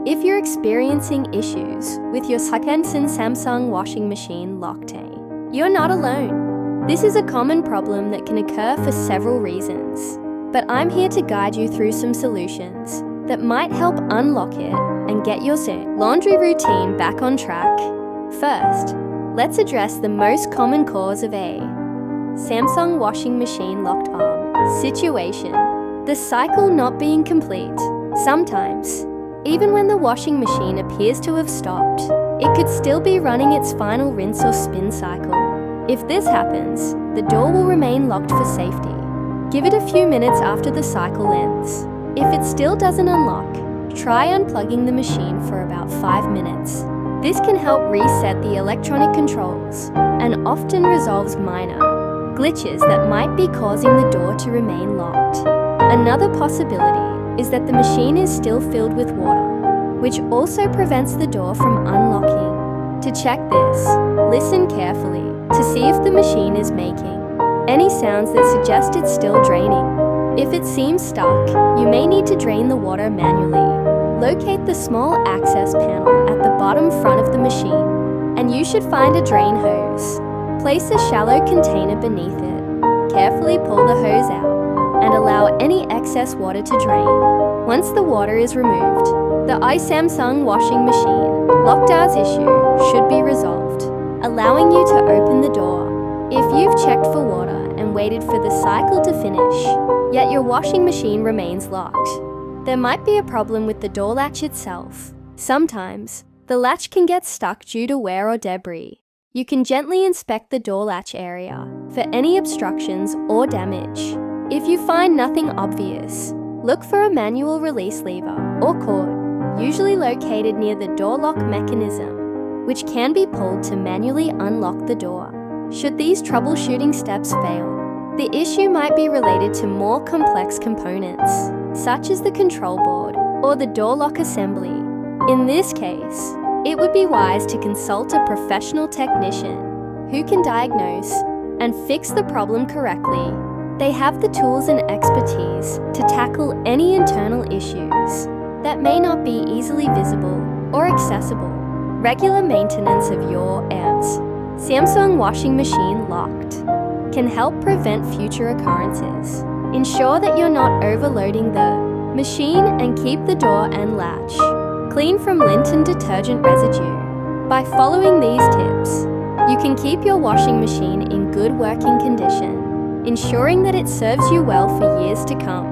If you're experiencing issues with your Sakensen Samsung washing machine locked, you're not alone. This is a common problem that can occur for several reasons, but I'm here to guide you through some solutions that might help unlock it and get your laundry routine back on track. First, let's address the most common cause of a Samsung washing machine locked arm situation: the cycle not being complete. Sometimes, even when the washing machine appears to have stopped, it could still be running its final rinse or spin cycle. If this happens, the door will remain locked for safety. Give it a few minutes after the cycle ends. If it still doesn't unlock, try unplugging the machine for about 5 minutes. This can help reset the electronic controls and often resolves minor glitches that might be causing the door to remain locked. Another possibility is that the machine is still filled with water, which also prevents the door from unlocking. To check this, listen carefully to see if the machine is making any sounds that suggest it's still draining. If it seems stuck, you may need to drain the water manually. Locate the small access panel at the bottom front of the machine, and you should find a drain hose. Place a shallow container beneath it. Carefully pull the hose out and allow any excess water to drain. Once the water is removed, the Samsung washing machine lockdown's issue should be resolved, allowing you to open the door. If you've checked for water and waited for the cycle to finish, yet your washing machine remains locked, there might be a problem with the door latch itself. Sometimes, the latch can get stuck due to wear or debris. You can gently inspect the door latch area for any obstructions or damage. If you find nothing obvious, look for a manual release lever or cord, usually located near the door lock mechanism, which can be pulled to manually unlock the door. Should these troubleshooting steps fail, the issue might be related to more complex components, such as the control board or the door lock assembly. In this case, it would be wise to consult a professional technician who can diagnose and fix the problem correctly. They have the tools and expertise to tackle any internal issues that may not be easily visible or accessible. Regular maintenance of your Samsung washing machine locked can help prevent future occurrences. Ensure that you're not overloading the machine and keep the door and latch clean from lint and detergent residue. By following these tips, you can keep your washing machine in good working condition, ensuring that it serves you well for years to come.